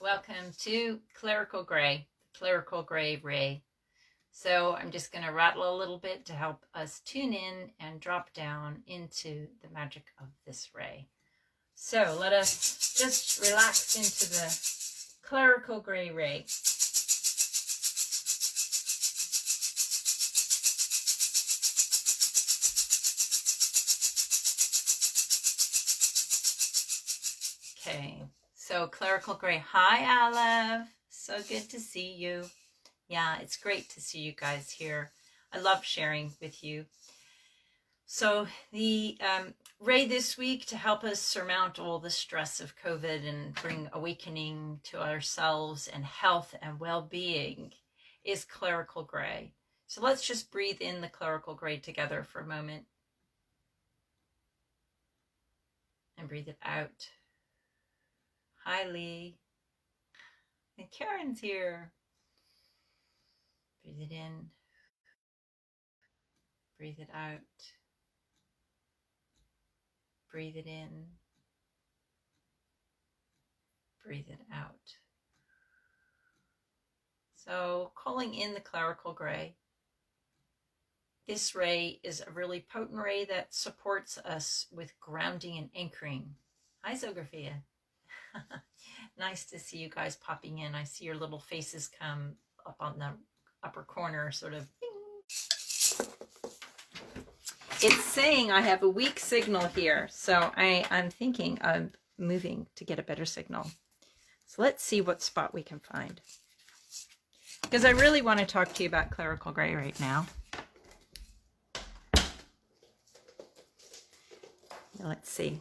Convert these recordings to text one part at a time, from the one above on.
Welcome to Clerical Gray, Clerical Gray Ray. So I'm just going to rattle a little bit to help us tune in and drop down into the magic of this ray. So let us just relax into the Clerical Gray Ray. Okay, so Clerical Gray. Hi, Olive. So good to see you. Yeah, it's great to see you guys here. I love sharing with you. So the ray this week to help us surmount all the stress of COVID and bring awakening to ourselves and health and well-being is Clerical Gray. So let's just breathe in the Clerical Gray together for a moment. And breathe it out. Hi, Lee. And Karen's here. Breathe it in. Breathe it out. Breathe it in. Breathe it out. So calling in the Clerical Gray. This ray is a really potent ray that supports us with grounding and anchoring. Hi, Zographia. Nice to see you guys popping in. I see your little faces come up on the upper corner, sort of. Bing. It's saying I have a weak signal here, so I'm thinking of moving to get a better signal. So let's see what spot we can find. Because I really want to talk to you about Clerical Gray right now. Let's see.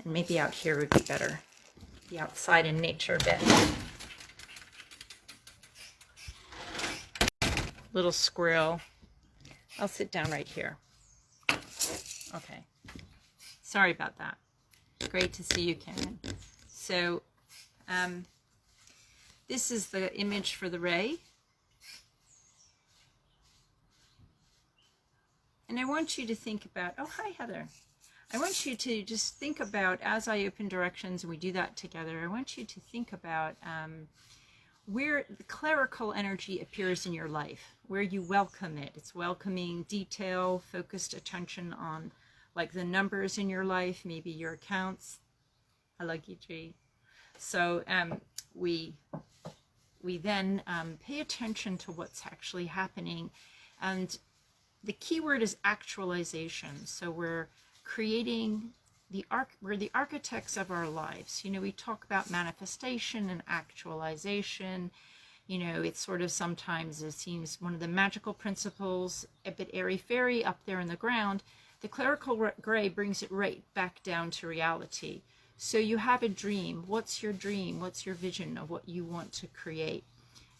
And maybe out here would be better. Be outside in nature a bit. Little squirrel. I'll sit down right here. Okay. Sorry about that. Great to see you, Karen. So, this is the image for the ray. And I want you to think about, oh, hi, Heather. I want you to just think about, as I open directions and we do that together, I want you to think about where the clerical energy appears in your life, where you welcome it. It's welcoming detail, focused attention on like the numbers in your life, maybe your accounts. I like you, G. So we then pay attention to what's actually happening. And the key word is actualization. So we're creating we're the architects of our lives. You know, we talk about manifestation and actualization. You know, it's sort of sometimes it seems one of the magical principles, a bit airy-fairy up there in the ground. The Clerical Gray brings it right back down to reality. So you have a dream. What's your dream? What's your vision of what you want to create?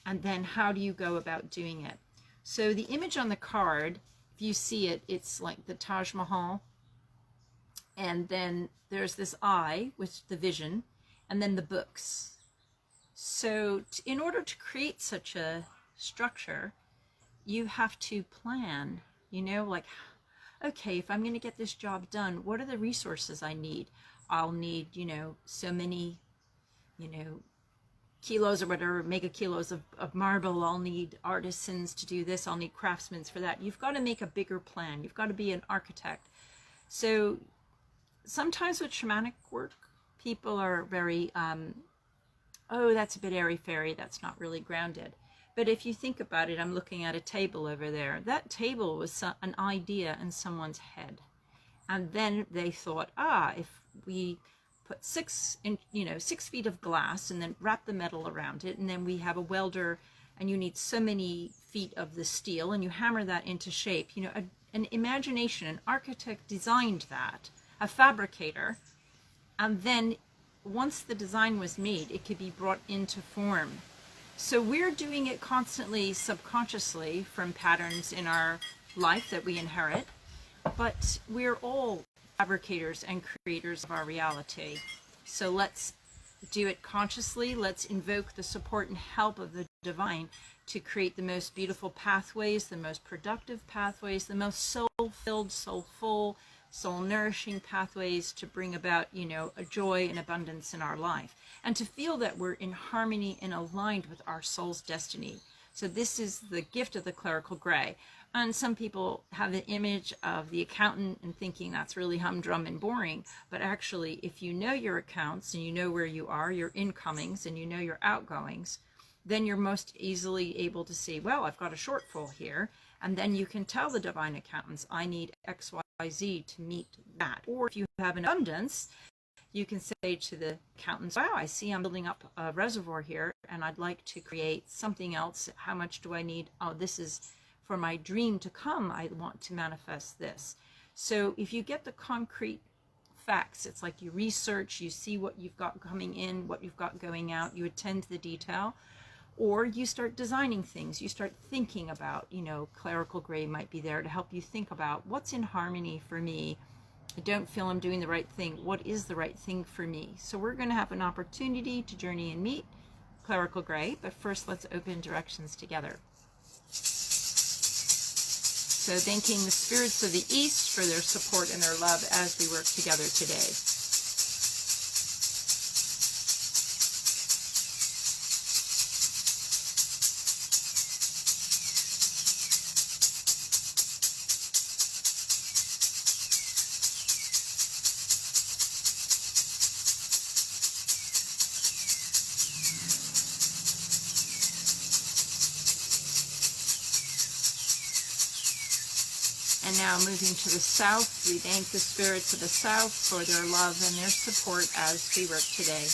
And then how do you go about doing it? So the image on the card, if you see it, it's like the Taj Mahal. And then there's this eye with the vision, and then the books. So in order to create such a structure, you have to plan, you know, like, okay, if I'm going to get this job done, what are the resources I need? I'll need, you know, so many, you know, kilos or whatever, mega kilos of marble. I'll need artisans to do this. I'll need craftsmen for that. You've got to make a bigger plan. You've got to be an architect. So sometimes with shamanic work, people are very, oh, that's a bit airy-fairy. That's not really grounded. But if you think about it, I'm looking at a table over there. That table was an idea in someone's head. And then they thought, if we put 6 feet of glass and then wrap the metal around it, and then we have a welder, and you need so many feet of the steel, and you hammer that into shape. You know, an imagination, an architect designed that, a fabricator, and then once the design was made, it could be brought into form. So we're doing it constantly subconsciously from patterns in our life that we inherit, but we're all fabricators and creators of our reality. So let's do it consciously. Let's invoke the support and help of the divine to create the most beautiful pathways, the most productive pathways, the most soul-filled, soulful, soul nourishing pathways to bring about, you know, a joy and abundance in our life, and to feel that we're in harmony and aligned with our soul's destiny. So this is the gift of the clerical gray. And some people have an image of the accountant and thinking that's really humdrum and boring. But actually, if you know your accounts and you know where you are, your incomings, and you know your outgoings, then you're most easily able to see, well, I've got a shortfall here. And then you can tell the divine accountants, I need X, Y, Z to meet that. Or if you have an abundance, you can say to the accountants, wow, I see I'm building up a reservoir here and I'd like to create something else. How much do I need? Oh, this is for my dream to come. I want to manifest this. So if you get the concrete facts, it's like you research, you see what you've got coming in, what you've got going out, you attend to the detail, or you start designing things. You start thinking about, you know, clerical gray might be there to help you think about what's in harmony for me. I don't feel I'm doing the right thing. What is the right thing for me? So we're going to have an opportunity to journey and meet clerical gray, but first let's open directions together. So thanking the spirits of the East for their support and their love as we work together today. And now moving to the south, we thank the spirits of the south for their love and their support as we work today.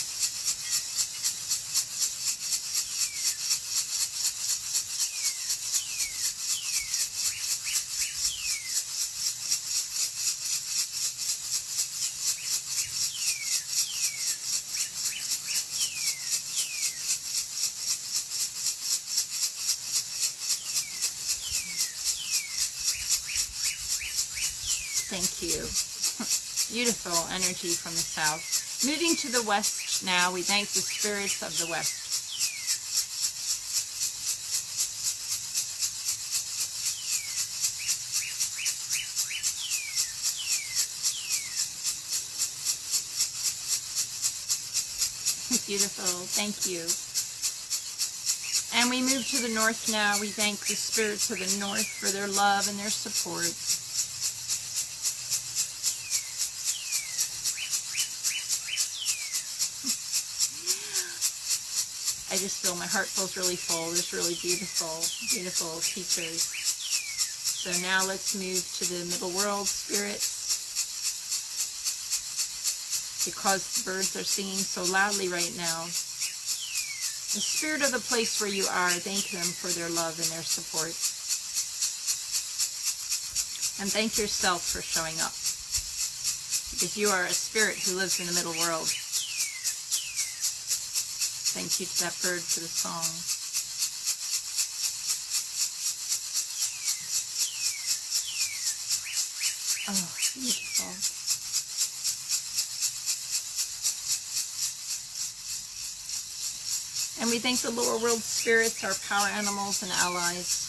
Thank you. Beautiful energy from the south. Moving to the west now, we thank the spirits of the west. Beautiful. Thank you. And we move to the north now. We thank the spirits of the north for their love and their support. I just feel my heart feels really full. There's really beautiful, beautiful teachers. So now let's move to the middle world spirits. Because the birds are singing so loudly right now. The spirit of the place where you are, thank them for their love and their support. And thank yourself for showing up. Because you are a spirit who lives in the middle world. Thank you to that bird for the song. Oh, beautiful. And we thank the lower world spirits, our power animals and allies.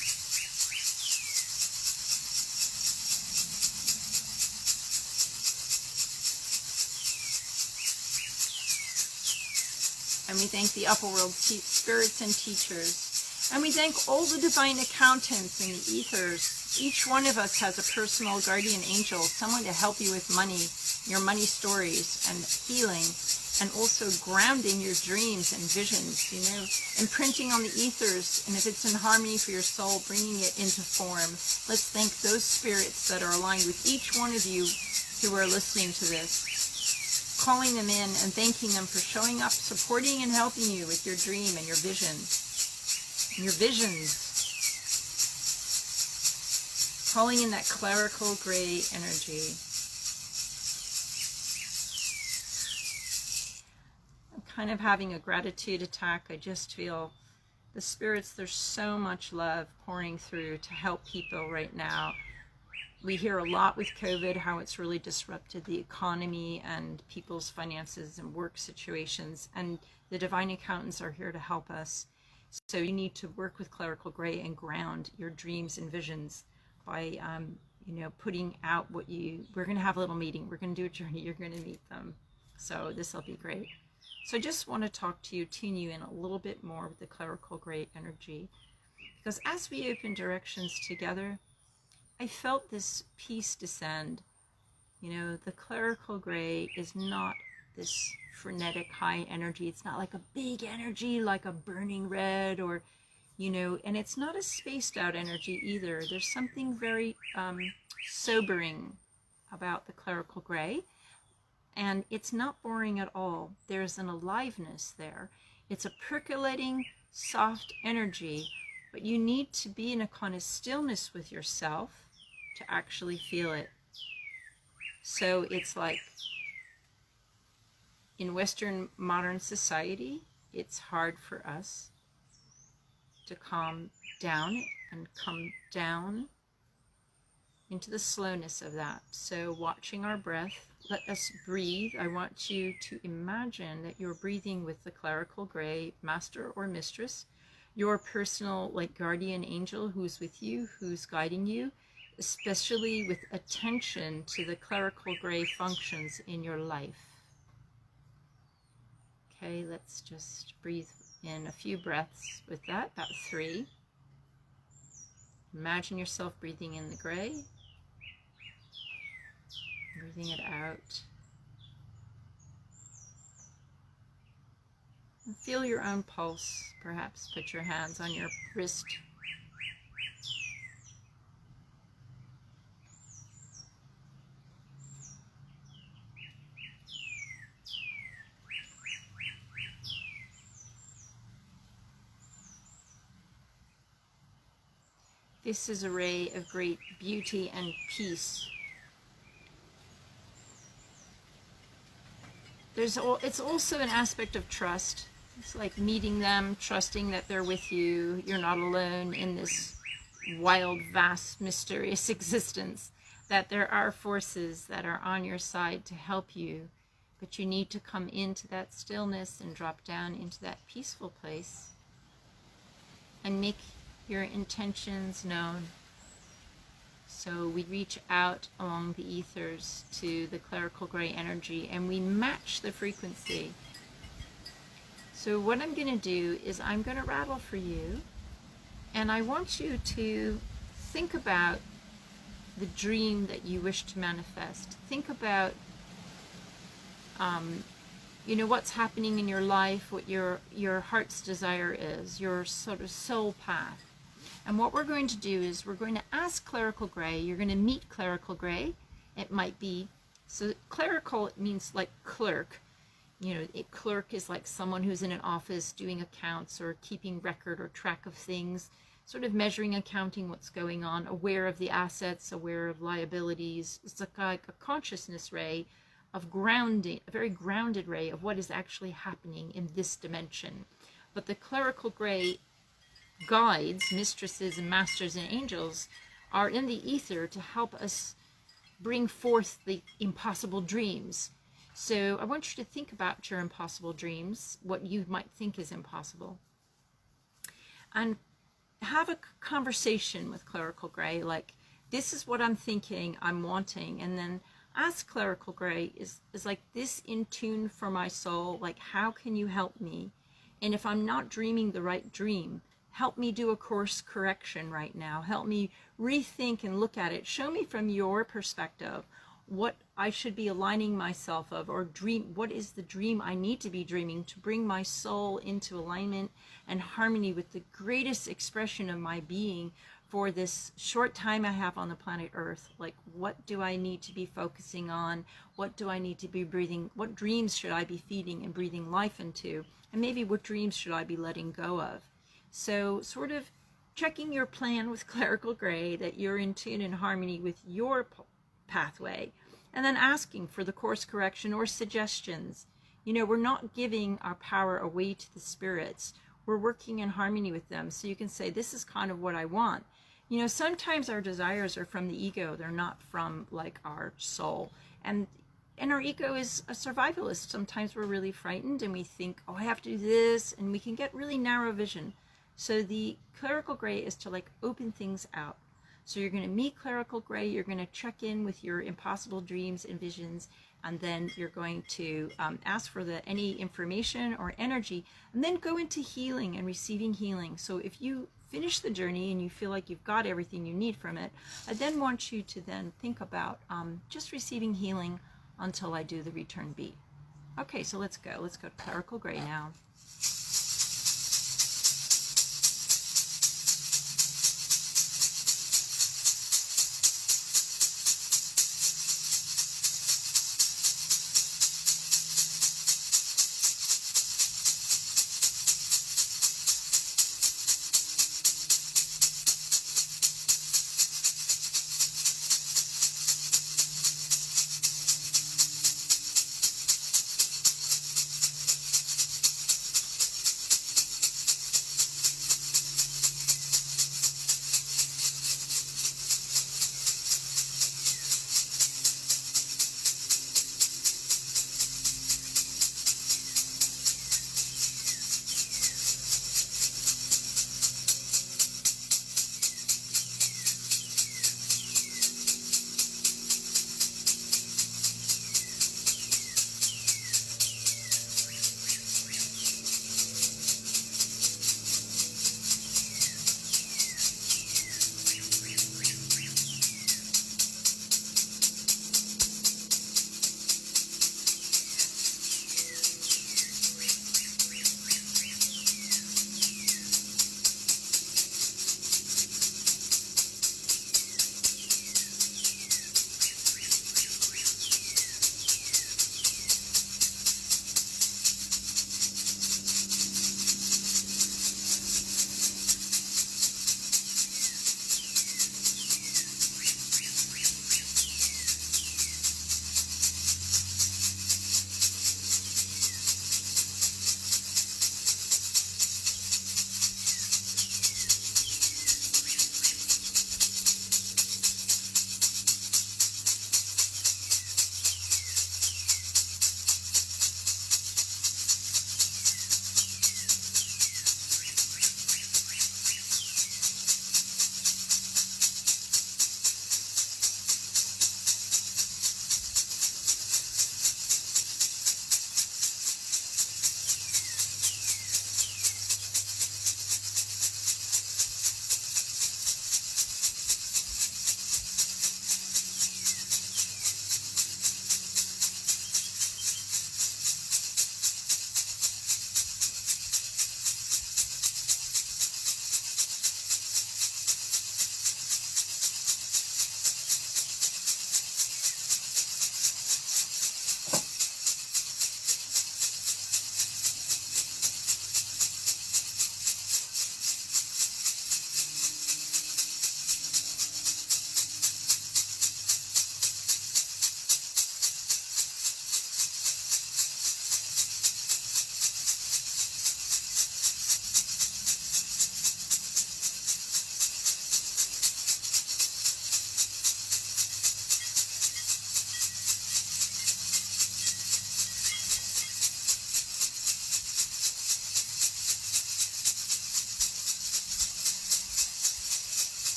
And we thank the upper world spirits and teachers. And we thank all the divine accountants in the ethers. Each one of us has a personal guardian angel, someone to help you with money, your money stories, and healing, and also grounding your dreams and visions, you know, imprinting on the ethers. And if it's in harmony for your soul, bringing it into form. Let's thank those spirits that are aligned with each one of you who are listening to this. Calling them in and thanking them for showing up, supporting and helping you with your dream and your vision. And your visions. Calling in that clerical gray energy. I'm kind of having a gratitude attack. I just feel the spirits, there's so much love pouring through to help people right now. We hear a lot with COVID how it's really disrupted the economy and people's finances and work situations, and the divine accountants are here to help us. So you need to work with clerical gray and ground your dreams and visions by putting out we're going to have a little meeting. We're going to do a journey. You're going to meet them. So this will be great. So I just want to talk to you, tune you in a little bit more with the clerical gray energy. Because as we open directions together, I felt this peace descend. The clerical gray is not this frenetic high energy. It's not like a big energy, like a burning red, or, and it's not a spaced out energy either. There's something very sobering about the clerical gray, and it's not boring at all. There's an aliveness there. It's a percolating, soft energy, but you need to be in a kind of stillness with yourself to actually feel it. So it's like in Western modern society, it's hard for us to calm down and come down into the slowness of that. So watching our breath, let us breathe. I want you to imagine that you're breathing with the clerical gray master or mistress, your personal guardian angel who's with you, who's guiding you, especially with attention to the clerical gray functions in your life. Okay, let's just breathe in a few breaths with that, about 3. Imagine yourself breathing in the gray, breathing it out. And feel your own pulse. Perhaps put your hands on your wrist. This is a ray of great beauty and peace. It's also an aspect of trust. It's like meeting them, trusting that they're with you. You're not alone in this wild, vast, mysterious existence, that there are forces that are on your side to help you, but you need to come into that stillness and drop down into that peaceful place and make your intentions known. So we reach out along the ethers to the clerical gray energy and we match the frequency. So what I'm going to do is I'm going to rattle for you, and I want you to think about the dream that you wish to manifest. Think about what's happening in your life, what your heart's desire is, your sort of soul path. And what we're going to do is we're going to ask clerical gray. You're going to meet clerical gray. It might be, so clerical, it means like clerk. A clerk is like someone who's in an office doing accounts or keeping record or track of things, sort of measuring, accounting what's going on, aware of the assets, aware of liabilities. It's like a consciousness ray of grounding, a very grounded ray of what is actually happening in this dimension. But the clerical gray guides, mistresses and masters and angels are in the ether to help us bring forth the impossible dreams. So I want you to think about your impossible dreams, what you might think is impossible, and have a conversation with clerical gray, like, this is what I'm thinking, I'm wanting, and then ask clerical gray, is like this in tune for my soul? Like, how can you help me? And if I'm not dreaming the right dream, help me do a course correction right now. Help me rethink and look at it. Show me from your perspective what I should be aligning myself of, or dream, what is the dream I need to be dreaming to bring my soul into alignment and harmony with the greatest expression of my being for this short time I have on the planet Earth. Like, what do I need to be focusing on? What do I need to be breathing? What dreams should I be feeding and breathing life into? And maybe what dreams should I be letting go of? So sort of checking your plan with clerical gray, that you're in tune and harmony with your pathway, and then asking for the course correction or suggestions. We're not giving our power away to the spirits. We're working in harmony with them. So you can say, this is kind of what I want. Sometimes our desires are from the ego. They're not from like our soul. And our ego is a survivalist. Sometimes we're really frightened and we think, oh, I have to do this. And we can get really narrow vision. So the clerical gray is to like open things out. So you're going to meet Clerical Gray, you're going to check in with your impossible dreams and visions, and then you're going to ask for any information or energy, and then go into healing and receiving healing. So if you finish the journey and you feel like you've got everything you need from it, I then want you to then think about just receiving healing until I do the return beat. Okay, so let's go. Let's go to Clerical Gray now.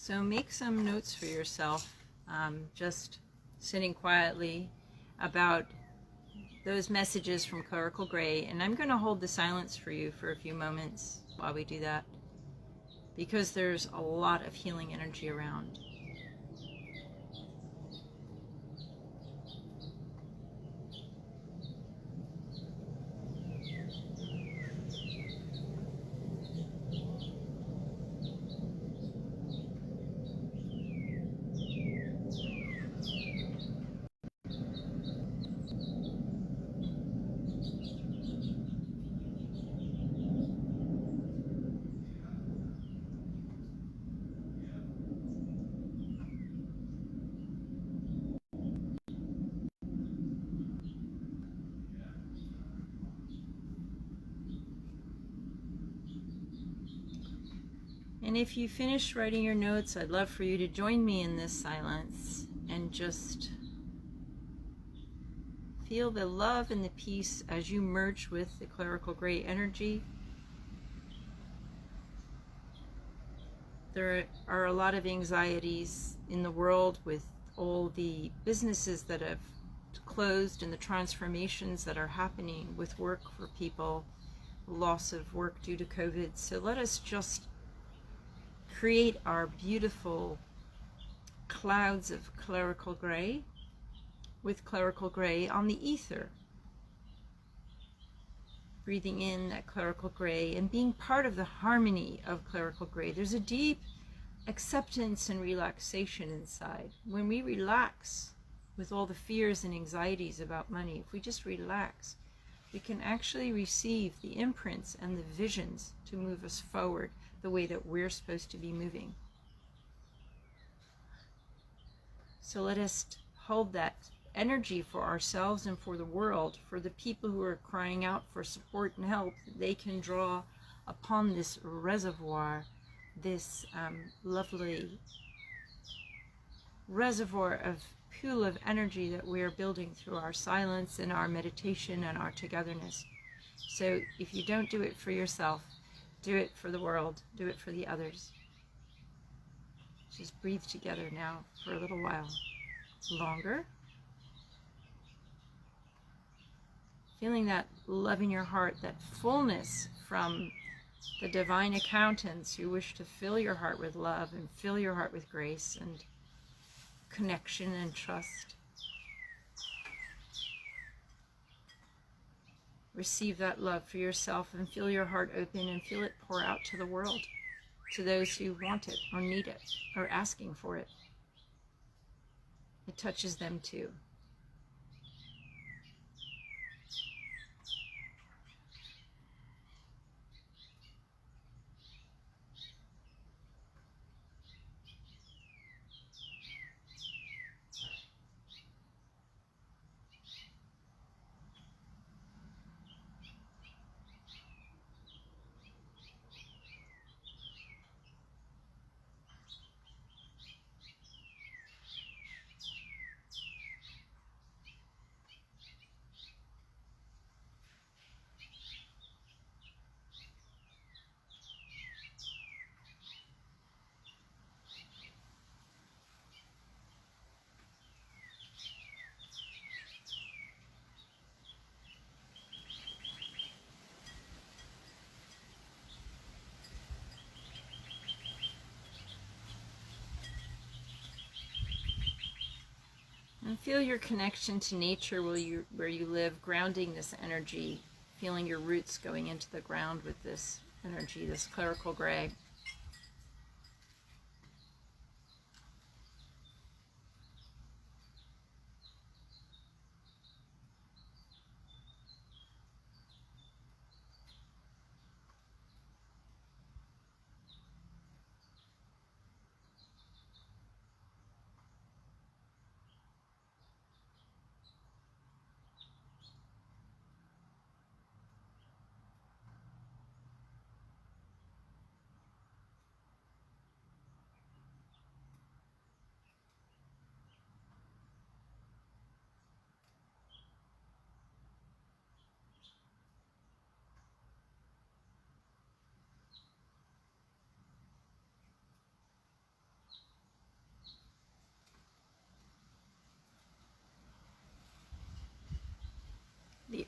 So make some notes for yourself, just sitting quietly, about those messages from Clerical Gray. And I'm going to hold the silence for you for a few moments while we do that, because there's a lot of healing energy around. And if you finish writing your notes, I'd love for you to join me in this silence and just feel the love and the peace as you merge with the Clerical Gray energy. There are a lot of anxieties in the world with all the businesses that have closed and the transformations that are happening with work for people, loss of work due to COVID. So let us just create our beautiful clouds of Clerical Gray with Clerical Gray on the ether. Breathing in that Clerical Gray and being part of the harmony of Clerical Gray. There's a deep acceptance and relaxation inside. When we relax with all the fears and anxieties about money, if we just relax, we can actually receive the imprints and the visions to move us forward the way that we're supposed to be moving. So let us hold that energy for ourselves and for the world, for the people who are crying out for support and help. They can draw upon this reservoir, this lovely reservoir of pool of energy that we are building through our silence and our meditation and our togetherness. So if you don't do it for yourself, do it for the world, do it for the others. Just breathe together now for a little while longer. Feeling that love in your heart, that fullness from the divine accountants who wish to fill your heart with love and fill your heart with grace and connection and trust. Receive that love for yourself and feel your heart open and feel it pour out to the world, to those who want it or need it or asking for it. It touches them too. And feel your connection to nature where you live, grounding this energy, feeling your roots going into the ground with this energy, this Clerical Gray.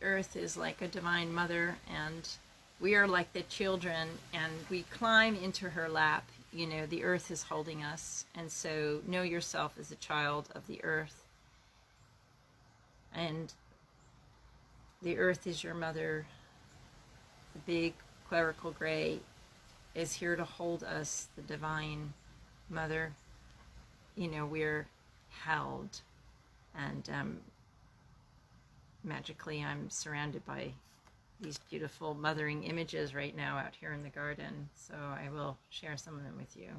earth is like a divine mother, and we are like the children, and we climb into her lap. You know, the earth is holding us, and so know yourself as a child of the earth, and the earth is your mother. The big clerical gray is here to hold us, the divine mother. You know, we're held, and magically I'm surrounded by these beautiful mothering images right now out here in the garden, so I will share some of them with you.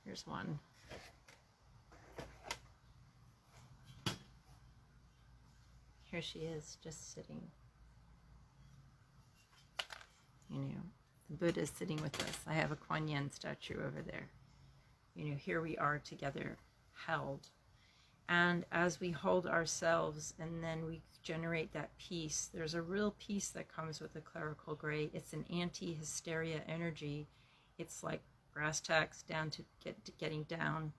Here's one. Here she is, just sitting. You know, the Buddha is sitting with us. I have a Kuan Yin statue over there. You know, here we are together, held. And as we hold ourselves and then we generate that peace, there's a real peace that comes with the clerical gray. It's an anti-hysteria energy. It's like brass tacks down to getting down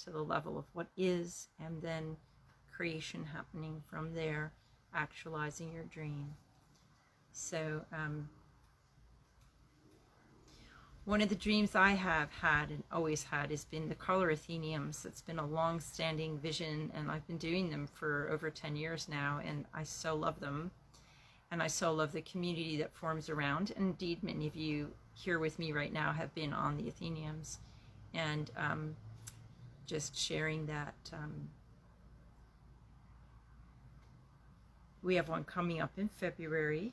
to the level of what is, and then creation happening from there, actualizing your dream. So one of the dreams I have had and always had has been the Colour Athenaeums. It's been a long-standing vision, and I've been doing them for over 10 years now, and I so love them. And I so love the community that forms around. And indeed, many of you here with me right now have been on the Athenaeums, and just sharing that. We have one coming up in February.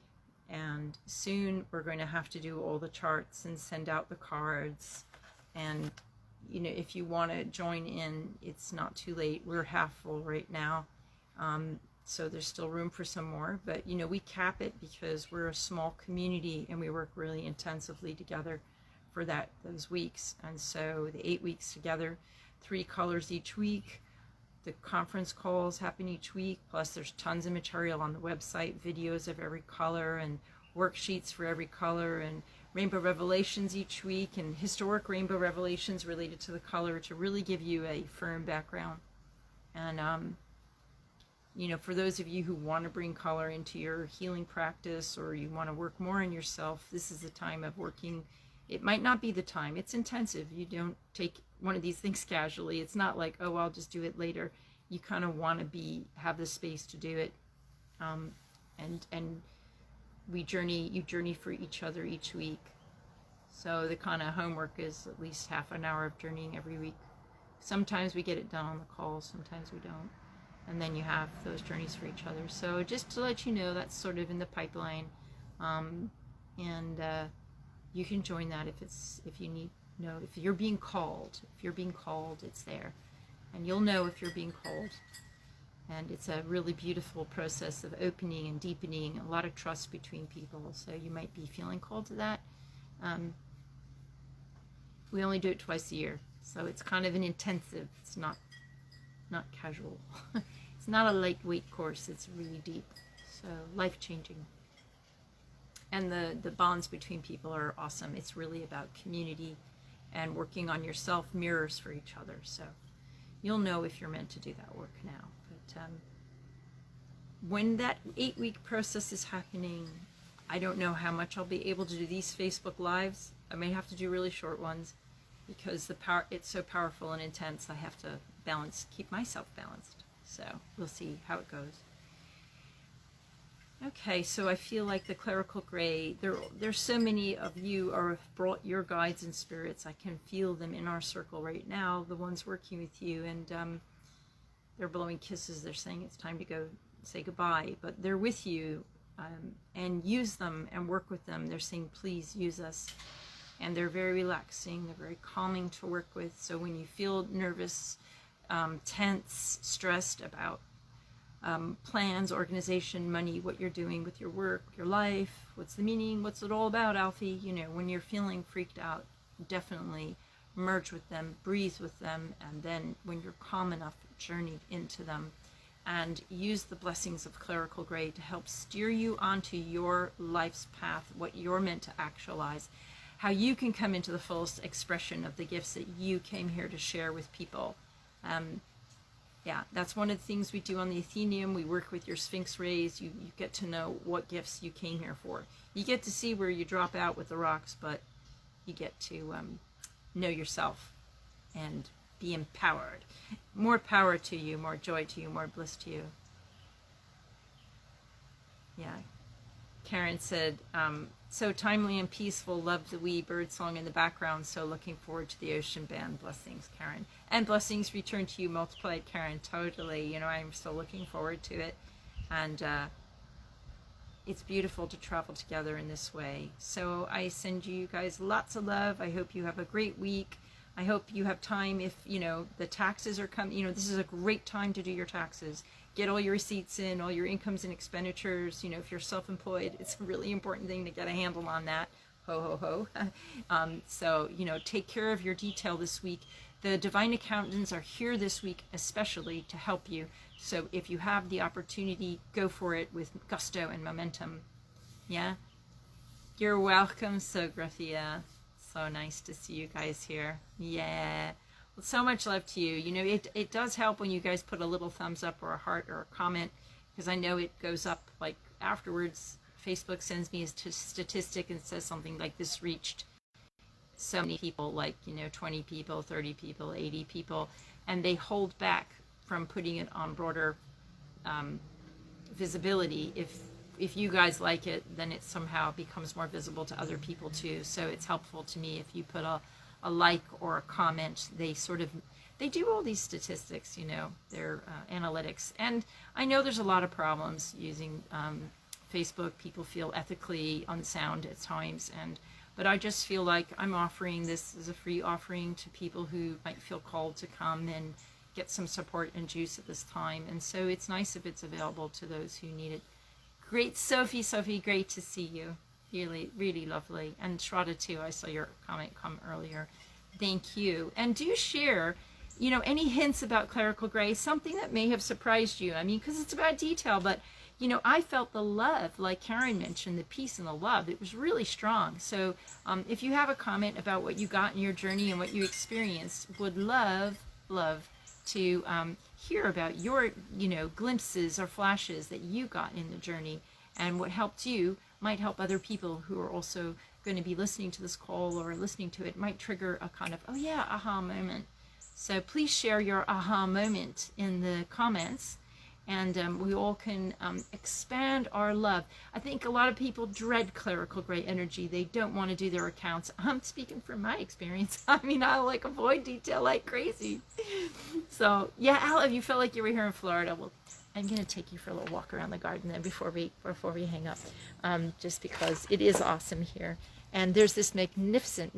And soon we're going to have to do all the charts and send out the cards. And, you know, if you want to join in, it's not too late. We're half full right now. So there's still room for some more. But, you know, we cap it because we're a small community and we work really intensively together for those weeks. And so the 8 weeks together, 3 colors each week. The conference calls happen each week, plus there's tons of material on the website, videos of every color and worksheets for every color, and rainbow revelations each week, and historic rainbow revelations related to the color to really give you a firm background. And you know, for those of you who want to bring color into your healing practice, or you want to work more on yourself, this is the time of working. It might not be the time. It's intensive. You don't take one of these things casually. It's not like, oh, I'll just do it later. You kind of want to have the space to do it. And you journey for each other each week. So the kind of homework is at least half an hour of journeying every week. Sometimes we get it done on the calls, sometimes we don't. And then you have those journeys for each other. So just to let you know, that's sort of in the pipeline. You can join that if you need. No, if you're being called, it's there, and you'll know if you're being called. And it's a really beautiful process of opening and deepening, a lot of trust between people. So you might be feeling called to that. We only do it twice a year, so it's kind of an intensive. It's not casual. It's not a lightweight course. It's really deep, so life-changing. And the bonds between people are awesome. It's really about community and working on yourself, mirrors for each other. So you'll know if you're meant to do that work now. But when that 8-week process is happening, I don't know how much I'll be able to do these Facebook Lives. I may have to do really short ones because it's so powerful and intense. I have to keep myself balanced. So we'll see how it goes. Okay, so I feel like the clerical gray, there's so many of you have brought your guides and spirits. I can feel them in our circle right now, the ones working with you, and they're blowing kisses. They're saying it's time to go say goodbye, but they're with you, and use them and work with them. They're saying, please use us. And they're very relaxing. They're very calming to work with. So when you feel nervous, tense, stressed about plans, organization, money, what you're doing with your work, your life, what's the meaning, what's it all about, Alfie? You know, when you're feeling freaked out, definitely merge with them, breathe with them, and then when you're calm enough, journey into them and use the blessings of clerical gray to help steer you onto your life's path, what you're meant to actualize, how you can come into the fullest expression of the gifts that you came here to share with people. Yeah, that's one of the things we do on the Athenaeum. We work with your Sphinx rays. You get to know what gifts you came here for. You get to see where you drop out with the rocks, but you get to know yourself and be empowered. More power to you, more joy to you, more bliss to you. Yeah. Karen said, so timely and peaceful, love the wee bird song in the background, so looking forward to the ocean band. Blessings, Karen. And blessings return to you multiplied, Karen. Totally. You know, I'm still looking forward to it. And it's beautiful to travel together in this way. So I send you guys lots of love. I hope you have a great week. I hope you have time if, you know, the taxes are coming. You know, this is a great time to do your taxes. Get all your receipts in, all your incomes and expenditures. You know, if you're self-employed, it's a really important thing to get a handle on that. Ho, ho, ho. So, you know, take care of your detail this week. The divine accountants are here this week, especially to help you. So if you have the opportunity, go for it with gusto and momentum. Yeah? You're welcome, Sographia. So nice to see you guys here. Yeah. Well, so much love to you. You know, it does help when you guys put a little thumbs up or a heart or a comment, because I know it goes up like afterwards. Facebook sends me a statistic and says something like this reached so many people, like, you know, 20 people, 30 people, 80 people, and they hold back from putting it on broader visibility. If you guys like it, then it somehow becomes more visible to other people too. So it's helpful to me if you put a like or a comment. They do all these statistics, you know, their analytics. And I know there's a lot of problems using Facebook. People feel ethically unsound at times, but I just feel like I'm offering this as a free offering to people who might feel called to come and get some support and juice at this time. And so it's nice if it's available to those who need it. Great, Sophie, great to see you. Really, really lovely. And Shraddha too, I saw your comment come earlier. Thank you. And do share, you know, any hints about Clerical Gray, something that may have surprised you. I mean, because it's about detail, but, you know, I felt the love, like Karen mentioned, the peace and the love. It was really strong. So if you have a comment about what you got in your journey and what you experienced, would love to hear about your, you know, glimpses or flashes that you got in the journey, and what helped you might help other people who are also going to be listening to this call or listening to it. Might trigger a kind of, oh yeah, aha moment. So please share your aha moment in the comments, and we all can expand our love. I think a lot of people dread Clerical Gray energy. They don't want to do their accounts. I'm speaking from my experience. I mean, I like avoid detail like crazy. So yeah, Al, if you felt like you were here in Florida, well, I'm going to take you for a little walk around the garden then before we hang up, just because it is awesome here. And there's this magnificent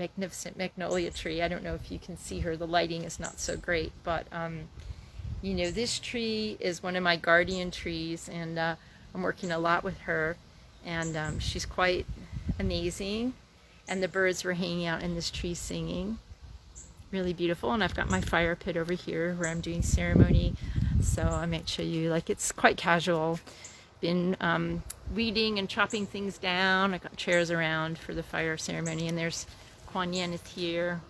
magnolia tree. I don't know if you can see her. The lighting is not so great, but you know, this tree is one of my guardian trees, and I'm working a lot with her, and she's quite amazing. And the birds were hanging out in this tree singing. Really beautiful. And I've got my fire pit over here where I'm doing ceremony. So I might show you, like, it's quite casual. Been weeding and chopping things down. I got chairs around for the fire ceremony, and there's Kuan Yin is here.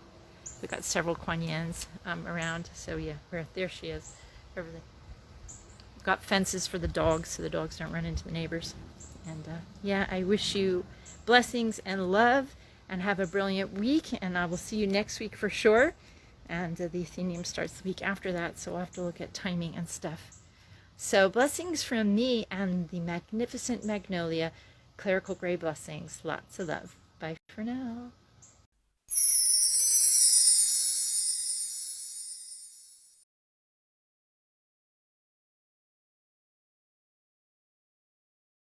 We've got several Kuan Yins around. So yeah, there she is. Over there. Got fences for the dogs so the dogs don't run into the neighbors. And yeah, I wish you blessings and love, and have a brilliant week, and I will see you next week for sure. And the Athenaeum starts the week after that, so we'll have to look at timing and stuff. So blessings from me and the magnificent Magnolia. Clerical Gray blessings. Lots of love. Bye for now.